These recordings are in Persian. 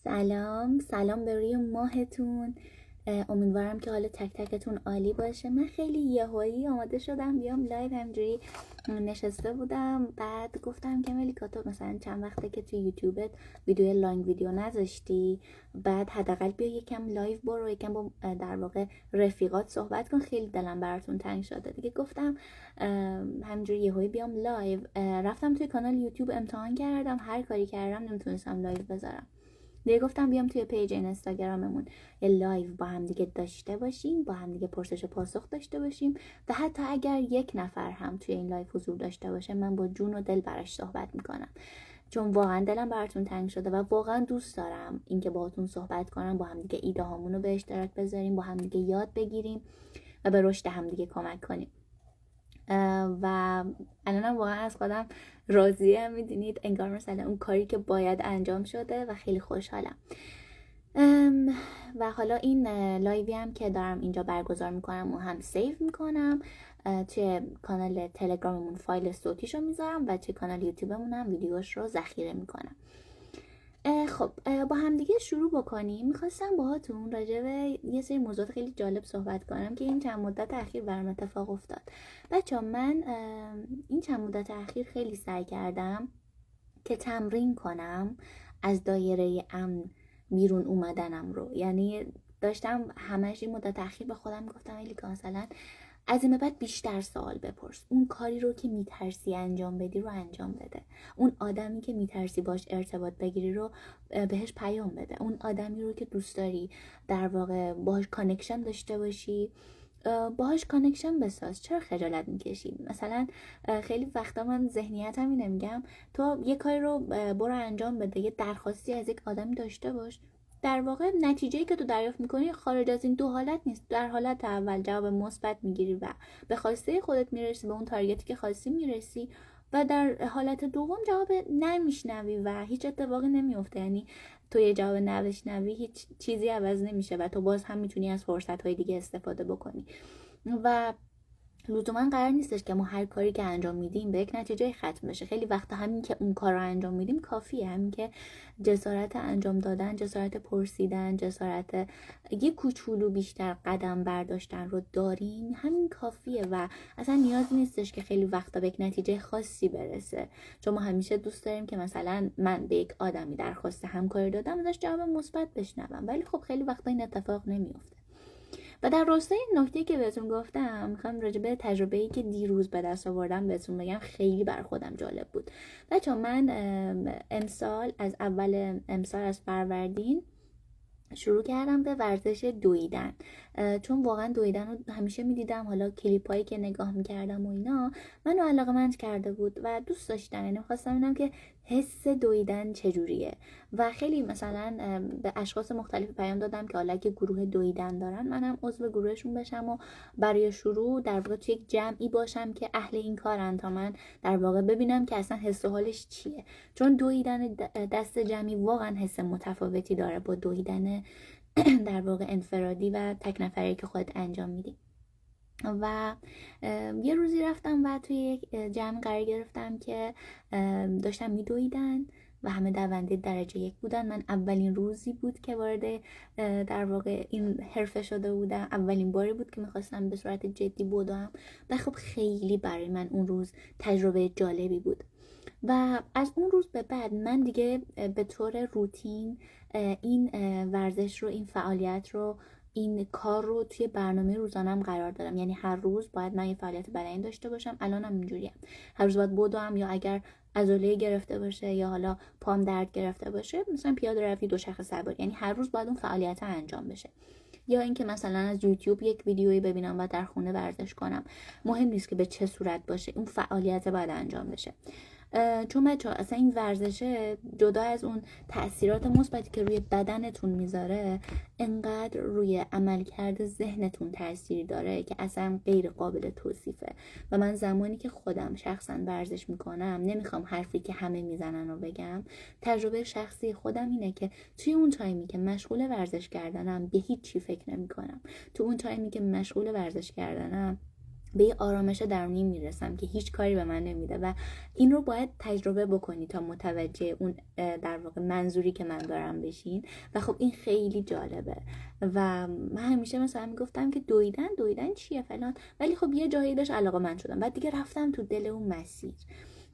سلام به روی ماهتون. امیدوارم که حالا تک تکتون عالی باشه. من خیلی یهویی آماده شدم بیام لایو، همجوری نشسته بودم، بعد گفتم که ملیکا تو مثلا چند وقته که تو یوتیوبت ویدیو لانگ ویدیو نذاشتی، بعد حداقل بیا یکم لایو برو، یکم با در واقع رفیقات صحبت کن، خیلی دلم براتون تنگ شده دیگه. گفتم همجوری یهویی بیام لایو. رفتم توی کانال یوتیوب امتحان کردم، هر کاری کردم نمیتونستم لایو بذارم دیگه. گفتم بیام توی پیج اینستاگراممون یه لایو با هم دیگه داشته باشیم، با هم دیگه پرسش و پاسخ داشته باشیم و حتی اگر یک نفر هم توی این لایو حضور داشته باشه، من با جون و دل براش صحبت میکنم، چون واقعا دلم براتون تنگ شده و واقعا دوست دارم اینکه باهاتون صحبت کنم، با هم دیگه ایده هامون رو به اشتراک بذاریم، با هم دیگه یاد بگیریم و به رشد هم دیگه کمک کنیم. و الانم واقعا از خودم راضیم، میدونید انگار مثلا اون کاری که باید انجام شده و خیلی خوشحالم. و حالا این لایوی هم که دارم اینجا برگزار میکنم و هم سیو میکنم، توی کانال تلگراممون فایل صوتیشو میذارم و توی کانال یوتیوبمون هم ویدیوش رو ذخیره میکنم. خب با هم دیگه شروع بکنیم. میخواستم باهاتون راجع به یه سری موضوعات خیلی جالب صحبت کنم که این چند مدت اخیر برام اتفاق افتاد. بچه‌ها من این چند مدت اخیر خیلی سعی کردم که تمرین کنم از دایره امن بیرون اومدنم رو. یعنی داشتم همش این مدت اخیر به خودم گفتم الیکا مثلا از این به بعد بیشتر سوال بپرس، اون کاری رو که میترسی انجام بدی رو انجام بده، اون آدمی که میترسی باش ارتباط بگیری رو بهش پیام بده، اون آدمی رو که دوست داری در واقع باهاش کانکشن داشته باشی باهاش کانکشن بساز. چرا خجالت میکشی؟ مثلا خیلی وقتا من ذهنیتم اینه، میگم تو یه کاری رو برو انجام بده، یه درخواستی از یک آدمی داشته باش، در واقع نتیجه‌ای که تو دریافت میکنی خارج از این دو حالت نیست. در حالت اول جواب مثبت میگیری و به خواسته خودت میرسی، به اون تارگتی که خواستی میرسی، و در حالت دوم جواب نمیشنوی و هیچ اتفاقی نمیفته. یعنی تو یه جواب نشنوی، هیچ چیزی عوض نمیشه و تو باز هم میتونی از فرصت‌های دیگه استفاده بکنی. و لزوما قرار نیستش که ما هر کاری که انجام میدیم به یک نتیجه ختم بشه. خیلی وقتا همین که اون کار رو انجام میدیم کافیه، همین که جسارت انجام دادن، جسارت پرسیدن، جسارت یه کوچولو بیشتر قدم برداشتن رو داریم، همین کافیه و اصلا نیازی نیستش که خیلی وقتا به یک نتیجه خاصی برسه. چون ما همیشه دوست داریم که مثلا من به یک آدمی درخواست همکاری دادم ازش جواب مثبت بشنوم، ولی خب خیلی وقتا این اتفاق نمیفته. و در راستای این نکته که بهتون گفتم، میخوام راجع به تجربه‌ای که دیروز به دست آوردم بهتون بگم. خیلی بر خودم جالب بود. بچه‌ها من امسال از اول امسال از فروردین شروع کردم به ورزش دویدن، چون واقعا دویدن رو همیشه میدیدم، حالا کلیپ هایی که نگاه میکردم و اینا منو علاقه‌مند کرده بود و دوست داشتم. یعنی خواستم ببینم که حس دویدن چجوریه و خیلی مثلا به اشخاص مختلف پیام دادم که حالا که گروه دویدن دارن منم عضو گروهشون بشم و برای شروع در واقع توی یک جمعی باشم که اهل این کارن، تا من در واقع ببینم که اصلا حس و حالش چیه. چون دویدن دست جمعی واقعا حس متفاوتی داره با دویدن در واقع انفرادی و تک نفری که خودت انجام میدی. و یه روزی رفتم و توی یک جمع قرار گرفتم که داشتم میدویدن و همه دونده درجه 1 بودن. من اولین روزی بود که وارد در واقع این حرفه شده بودم، اولین باری بود که میخواستم به صورت جدی بدوم و خب خیلی برای من اون روز تجربه جالبی بود. و از اون روز به بعد من دیگه به طور روتین این ورزش رو، این فعالیت رو، این کار رو توی برنامه روزانم قرار دادم. یعنی هر روز باید من یه فعالیت بدنی داشته باشم. الانم اینجوریم، هر روز باید بدوم، یا اگر عضله گرفته باشه یا حالا پام درد گرفته باشه مثلا پیاده روی، دوچرخه سواری، یعنی هر روز باید اون فعالیت انجام بشه. یا اینکه مثلا از یوتیوب یک ویدیویی ببینم و در خونه ورزش کنم. مهم نیست که به چه صورت باشه، اون فعالیت باید انجام بشه. چون بچه‌ها اصلا این ورزشه جدا از اون تأثیرات مثبتی که روی بدنتون میذاره، انقدر روی عملکرد ذهنتون تأثیری داره که اصلا غیر قابل توصیفه. و من زمانی که خودم شخصا ورزش میکنم، نمیخوام حرفی که همه میزنن رو بگم، تجربه شخصی خودم اینه که توی اون تایمی که مشغول ورزش کردنم به هیچ چی فکر نمیکنم. تو اون تایمی که مشغول ورزش کردنم به یه آرامش درونی میرسم که هیچ کاری به من نمیده و این رو باید تجربه بکنی تا متوجه اون در واقع منظوری که من دارم بشین. و خب این خیلی جالبه و من همیشه مثلا میگفتم که دویدن چیه فلان، ولی خب یه جایی بهش علاقه‌مند شدم. بعد دیگه رفتم تو دل اون مسیر.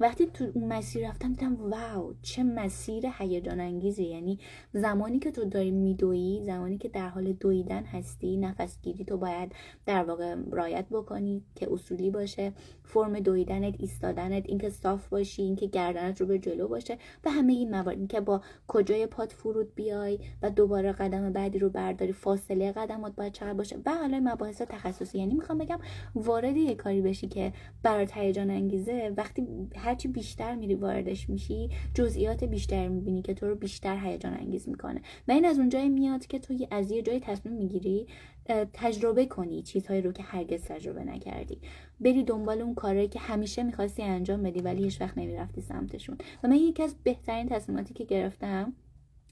وقتی تو اون مسیر رفتم دیدم واو چه مسیر هیجان انگیزی. یعنی زمانی که تو داری میدویی، زمانی که در حال دویدن هستی، نفس گیری تو باید در واقع رعایت بکنی که اصولی باشه، فرم دویدنت، ایستادنت، اینکه صاف باشی، اینکه گردنت رو به جلو باشه و همه این موارد، اینکه با کجای پات فرود بیای و دوباره قدم بعدی رو برداری، فاصله قدمات باید چقدر باشه و حالا مباحث تخصصی. یعنی میخوام بگم وارد یه کاری بشی که برات هیجان انگیزه، وقتی هرچی بیشتر میری واردش میشی جزئیات بیشتر میبینی که تو رو بیشتر هیجان انگیز میکنه. و این از اونجایی میاد که تو از یه جایی تصمیم میگیری تجربه کنی چیزهایی رو که هرگز تجربه نکردی، بری دنبال اون کارهایی که همیشه میخواستی انجام بدی ولی هیچ وقت نمیرفتی سمتشون. و من یکی از بهترین تصمیماتی که گرفتم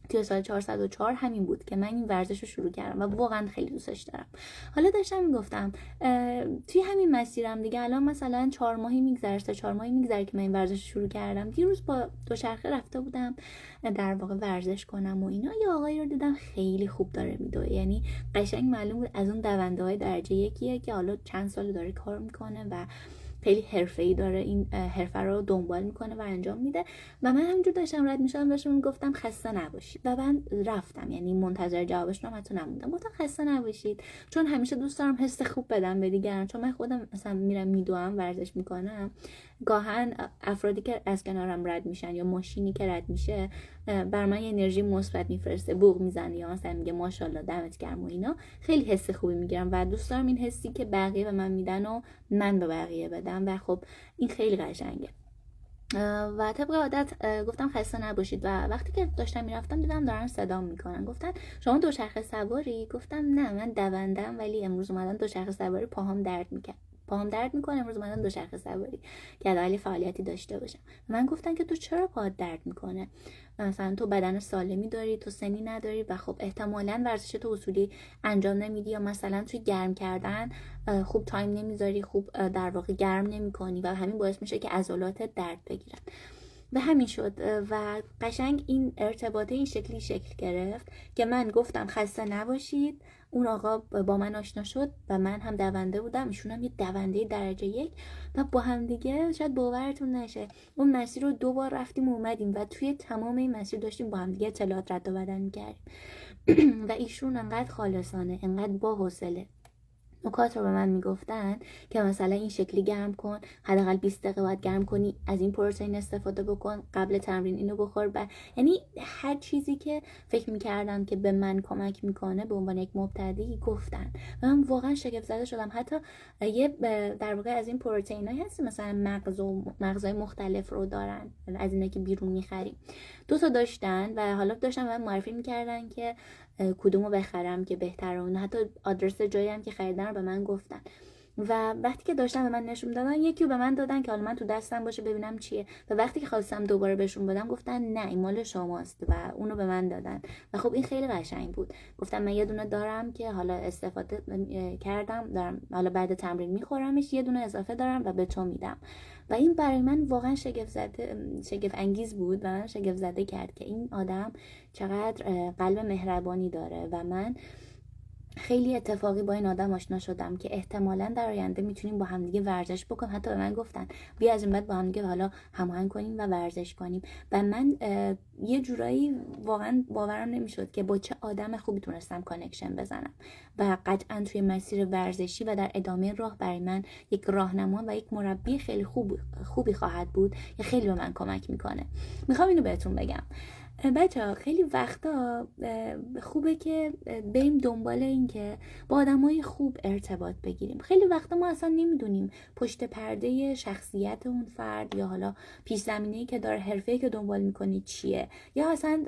توی سال 404 همین بود که من این ورزش رو شروع کردم و واقعا خیلی دوستش دارم. حالا داشتم میگفتم توی همین مسیرم دیگه الان مثلا 4 ماهی میگذره، 4 ماهی میگذره که من این ورزش رو شروع کردم. دیروز با دوچرخه رفته بودم در واقع ورزش کنم و اینا، یه آقایی رو دیدم خیلی خوب داره میدوه. یعنی قشنگ معلوم بود از اون دونده‌های درجه یکیه که حالا چند سال داره کار میکنه و خیلی حرفه‌ای داره این حرفه رو دنبال میکنه و انجام میده. و من همینجور داشتم رد میشدم بهشون گفتم خسته نباشید و من رفتم، یعنی منتظر جوابشون حتی نموندم، گفتم خسته نباشید، چون همیشه دوست دارم حس خوب بدم به دیگران. چون من خودم مثلا میرم میدوام، ورزش میکنم، گاهن افرادی که از کنارم رد میشن یا ماشینی که رد میشه بر من یه انرژی مثبت میفرسته، بوق میزنه یا مثلا میگه ماشاءالله دمت گرم و اینا، خیلی حس خوبی میگیرم و دوست دارم این حسی که بقیه به من میدن و من به بقیه بدم و خب این خیلی قشنگه. و طبق عادت گفتم خسته نباشید و وقتی که داشتم میرفتم دیدم دارن صدام میکنن، گفتن شما دوچرخه سواری؟ گفتم نه من دوندم ولی امروز اومدم دوچرخه سواری، پاهام درد میکنه، امروز اومدم دوچرخه سواری که حداقل فعالیتی داشته باشم. من گفتن که تو چرا پاهات درد میکنه؟ مثلا تو بدن سالمی داری، تو سنی نداری و خب احتمالاً ورزش تو اصولی انجام نمیدی، یا مثلا توی گرم کردن خوب تایم نمیذاری، خوب در واقع گرم نمیکنی و همین باعث میشه که عضلاتت درد بگیرن. و همین شد و قشنگ این ارتباطه این شکلی شکل گرفت که من گفتم خسته نباشید، اون آقا با من آشنا شد و من هم دونده بودم، ایشون هم یه دونده درجه یک و با هم دیگه شاید باورتون نشه اون مسیر رو 2 بار رفتیم و اومدیم و توی تمام این مسیر داشتیم با هم دیگه اطلاعات رد و بدل می‌کردیم. و ایشون انقدر خالصانه، انقدر با حوصله نکات رو به من میگفتن که مثلا این شکلی گرم کن، حداقل 20 دقیقه باید گرم کنی، از این پروتئین استفاده بکن، قبل تمرین اینو بخور. یعنی هر چیزی که فکر میکردم که به من کمک میکنه به عنوان یک مبتدی گفتن و من واقعا شگفت زده شدم. حتی یه در واقع از این پروتئینایی هست مثلا مغزای مختلف رو دارن، از اینا که بیرون میخریم 2 تا داشتن و حالا داشتن من معرفی میکردن که کدومو بخرم که بهتره، اون حتی آدرس جایی هم که خریدن رو به من گفتن و وقتی که داشتن به من نشون دادن یکی رو به من دادن که حالا من تو دستم باشه ببینم چیه و وقتی که خواستم دوباره بهشون بدم گفتن نه این مال شماست و اونو به من دادن و خب این خیلی قشنگ بود. گفتم من یه دونه دارم که حالا استفاده کردم، دارم حالا بعد تمرین میخورمش، یه دونه اضافه دارم و به تو میدم. و این برای من واقعا شگفت انگیز بود و من شگفت زده کرد که این آدم چقدر قلب مهربانی داره و من خیلی اتفاقی با این آدم آشنا شدم که احتمالاً در آینده میتونیم با همدیگه ورزش بکنیم. حتی به من گفتن بیا از این بعد با همدیگه حالا هماهنگ کنیم و ورزش کنیم و من یه جورایی واقعا باورم نمیشد که با چه آدم خوبی تونستم کانکشن بزنم و قطعاً توی مسیر ورزشی و در ادامه راه برای من یک راهنما و یک مربی خیلی خوبی خواهد بود که خیلی به من کمک میکنه. میخوام اینو بهتون بگم بچه‌ها، خیلی وقتا خوبه که بریم دنبال این که با آدمای خوب ارتباط بگیریم. خیلی وقتا ما اصلا نمیدونیم پشت پرده شخصیت اون فرد یا حالا پیش زمینه‌ای که داره، حرفه‌ای که دنبال میکنی چیه، یا اصلا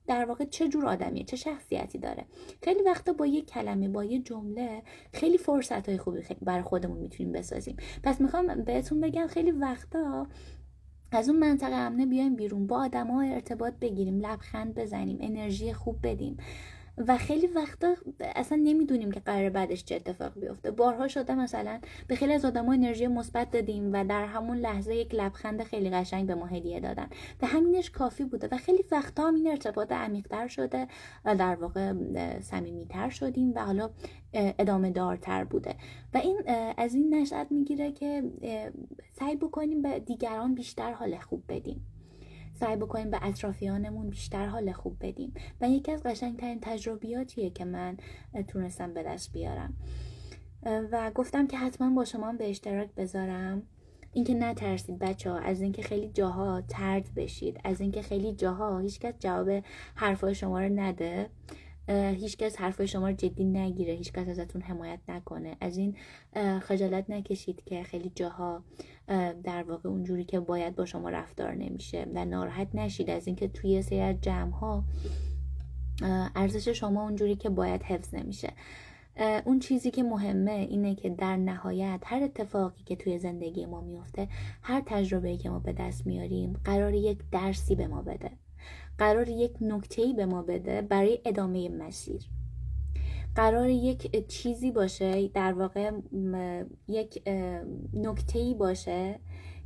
در واقع چه جور آدمیه، چه شخصیتی داره. خیلی وقتا با یه کلمه، با یه جمله خیلی فرصت‌های خوبی برای خودمون میتونیم بسازیم. پس میخوام بهتون بگم خیلی وقتا از اون منطقه امنه بیایم بیرون، با آدم‌ها ارتباط بگیریم، لبخند بزنیم، انرژی خوب بدیم و خیلی وقتا اصلا نمیدونیم که قرار بعدش چه اتفاقی بیفته. بارها شده مثلا به خیلی از آدم‌ها انرژی مثبت دادیم و در همون لحظه یک لبخند خیلی قشنگ به ما هدیه دادن و همینش کافی بوده و خیلی وقتا هم این ارتباط عمیق‌تر شده و در واقع صمیمیت‌تر شدیم و حالا ادامه دارتر بوده و این از این نشأت میگیره که سعی بکنیم به دیگران بیشتر حال خوب بدیم، سعی بکنیم به اطرافیانمون بیشتر حال خوب بدیم و یکی از قشنگترین تجربیاتیه که من تونستم به دست بیارم و گفتم که حتما با شما به اشتراک بذارم اینکه نترسید بچه‌ها از اینکه خیلی جاها طرد بشید، از اینکه خیلی جاها هیچکس جواب حرفای شما رو نده، هیچکس حرفای شما رو جدی نگیره، هیچکس ازتون حمایت نکنه. از این خجالت نکشید که خیلی جاها در واقع اونجوری که باید با شما رفتار نمیشه و ناراحت نشید از اینکه توی سری از جمع‌ها ارزش شما اونجوری که باید حفظ نمیشه. اون چیزی که مهمه اینه که در نهایت هر اتفاقی که توی زندگی ما میفته، هر تجربه‌ای که ما به دست میاریم قرار یک درسی به ما بده، قرار یک نکته‌ای به ما بده برای ادامه مسیر، قرار یک چیزی باشه، در واقع یک نکته‌ای باشه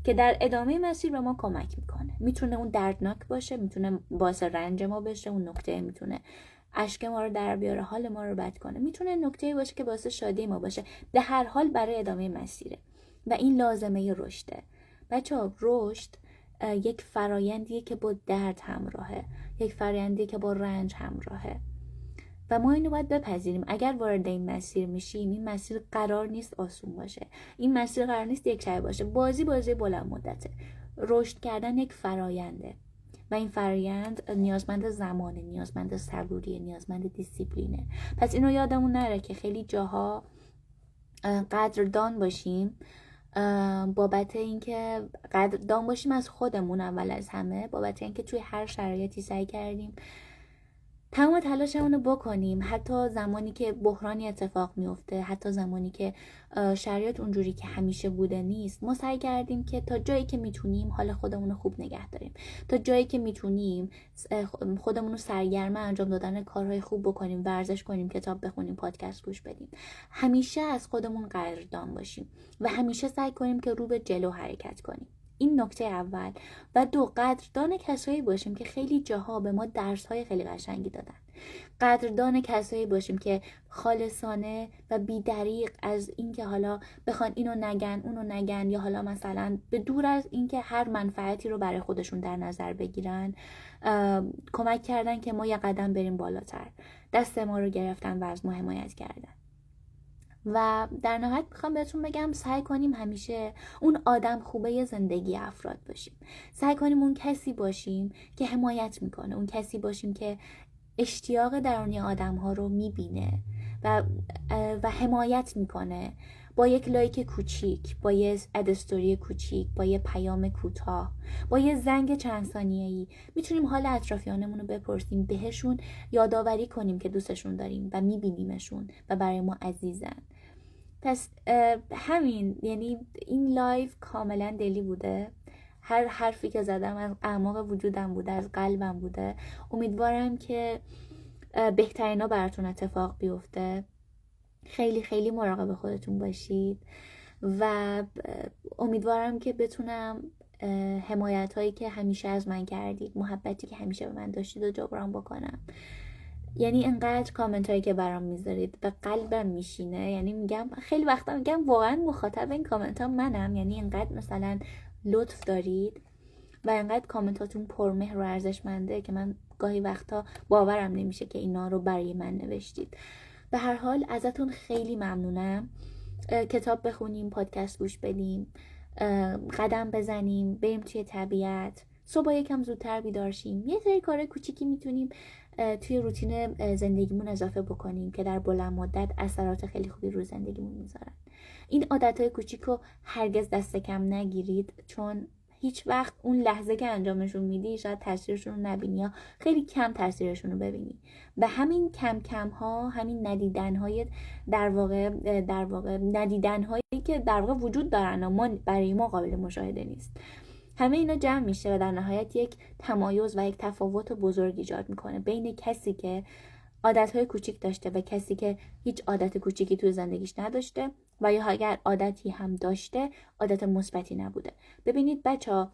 که در ادامه مسیر به ما کمک میکنه. میتونه اون دردناک باشه، میتونه باعث رنج ما بشه، اون نکته میتونه اشک ما رو در بیاره، حال ما رو بد کنه، میتونه نکته‌ای باشه که باعث شادی ما باشه. به هر حال برای ادامه مسیره و این لازمه رشده. بچه‌ها رشد یک فرایندیه که با درد همراهه، یک فرایندیه که با رنج همراهه و ما اینو باید بپذیریم. اگر وارد این مسیر میشیم، این مسیر قرار نیست آسون باشه، این مسیر قرار نیست یک شب باشه. بازی بلند مدته. رشد کردن یک فراینده و این فرایند نیازمند زمانه، نیازمند صبوریه، نیازمند دیسیپلینه. پس اینو یادمون نره که خیلی جاها قدردان باشیم بابت اینکه قدردان باشیم از خودمون اول از همه، بابت اینکه توی هر شرایطی سعی کردیم تمام تلاشمون رو بکنیم، حتی زمانی که بحرانی اتفاق میفته، حتی زمانی که شرایط اونجوری که همیشه بوده نیست، ما سعی کردیم که تا جایی که میتونیم حال خودمون رو خوب نگه داریم، تا جایی که میتونیم خودمون رو سرگرم انجام دادن کارهای خوب بکنیم، ورزش کنیم، کتاب بخونیم، پادکست گوش بدیم. همیشه از خودمون قدردان باشیم و همیشه سعی کنیم که رو به جلو حرکت کنیم. این نکته اول. و دو، قدردان کسایی باشیم که خیلی جاها به ما درس‌های خیلی قشنگی دادن. قدردان کسایی باشیم که خالصانه و بی‌دریغ از اینکه حالا بخوان اینو نگن اونو نگن، یا حالا مثلا به دور از اینکه هر منفعتی رو برای خودشون در نظر بگیرن، کمک کردن که ما یه قدم بریم بالاتر، دست ما رو گرفتن و از ما حمایت کردن. و در نهایت میخوام بهتون بگم سعی کنیم همیشه اون آدم خوبه زندگی افراد باشیم. سعی کنیم اون کسی باشیم که حمایت میکنه، اون کسی باشیم که اشتیاق درونی آدم ها رو میبینه و حمایت میکنه. با یک لایک کوچیک، با یه ادستوری کوچیک، با یه پیام کوتاه، با یه زنگ چند ثانیه‌ای میتونیم حال اطرافیانمون رو بپرسیم، بهشون یادآوری کنیم که دوستشون داریم و میبینیمشون و برای ما عزیزن. پس همین، یعنی این لایو کاملا دلی بوده، هر حرفی که زدم از اعماق وجودم بوده، از قلبم بوده. امیدوارم که بهترینا براتون اتفاق بیفته. خیلی خیلی مراقب خودتون باشید و امیدوارم که بتونم حمایت هایی که همیشه از من کردید، محبتی که همیشه به من داشتید و جبران بکنم. یعنی انقدر کامنت هایی که برام میذارید به قلبم میشینه، یعنی میگم خیلی وقتا میگم واقعا مخاطب این کامنت ها منم، یعنی انقدر مثلا لطف دارید و انقدر کامنتاتون پرمهر و ارزشمنده که من گاهی وقتا باورم نمیشه که اینا رو برای من نوشتید. به هر حال ازتون خیلی ممنونم. کتاب بخونیم، پادکست گوش بدیم، قدم بزنیم، بریم توی طبیعت، صبح یکم زودتر بیدار شیم، یه سری کار کوچیکی میتونیم توی روتین زندگیمون اضافه بکنیم که در بلند مدت اثرات خیلی خوبی رو زندگیمون میذارن. این عادتهای کوچیکو هرگز دست کم نگیرید، چون هیچ وقت اون لحظه که انجامشون میدی شاید تاثیرشون رو نبینی یا خیلی کم تاثیرشون رو ببینی. و همین کم کم ها، همین ندیدن های در واقع ندیدن هایی که در واقع وجود دارن اما برای ما قابل مشاهده نیست، همه اینا جمع میشه و در نهایت یک تمایز و یک تفاوت بزرگ ایجاد میکنه بین کسی که عادتهای کوچیک داشته و کسی که هیچ عادت کوچیکی توی زندگیش نداشته و یا اگر عادتی هم داشته عادت مثبتی نبوده. ببینید بچه‌ها،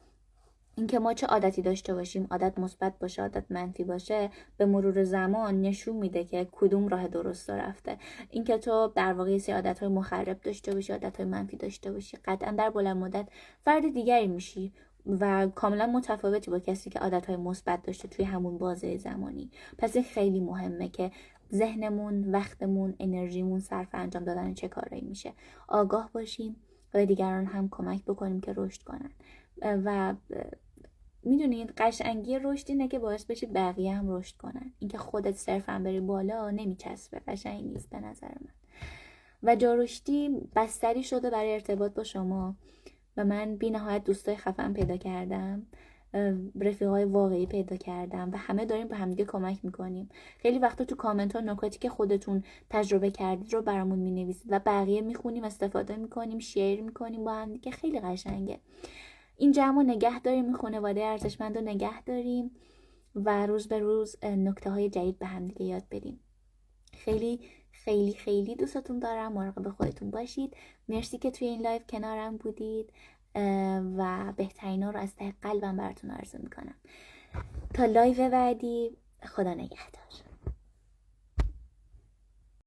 اینکه ما چه عادتی داشته باشیم، عادت مثبت باشه عادت منفی باشه، به مرور زمان نشون میده که کدوم راه درست رفته. اینکه تو در واقع سری عادت‌های مخرب داشته باشی، عادت‌های منفی داشته باشی، قطعا در بلند مدت فرد دیگری میشی و کاملا متفاوتی با کسی که عادت‌های مثبت داشته توی همون بازه زمانی. پس این خیلی مهمه که ذهنمون، وقتمون، انرژیمون صرف انجام دادن چه کارایی میشه. آگاه باشیم و دیگران هم کمک بکنیم که رشد کنن. و میدونید قشنگی رشد اینه که باعث بشه بقیه هم رشد کنن. اینکه خودت صرفا بری بالا نمیچسبه، قشنگ نیست به نظر من. و جارشتی بستری شده برای ارتباط با شما و من بی نهایت دوستای خفن پیدا کردم، رفیقای واقعی پیدا کردم و همه داریم به همدیگه کمک میکنیم. خیلی وقتا تو کامنت ها نکاتی که خودتون تجربه کردید رو برامون مینویسید و بقیه میخونیم، استفاده میکنیم، شیر میکنیم با همدیگه. خیلی قشنگه. این جمع نگه داریم، این خانواده ارزشمند رو نگه داریم و روز به روز نکته های جدید به هم دیگه یاد بدیم. خیلی خیلی خیلی دوستتون دارم. مراقب خودتون باشید. مرسی که توی این لایو کنارم بودید و بهترینا رو از ته قلبم براتون آرزو میکنم. تا لایو بعدی، خدا نگهدار.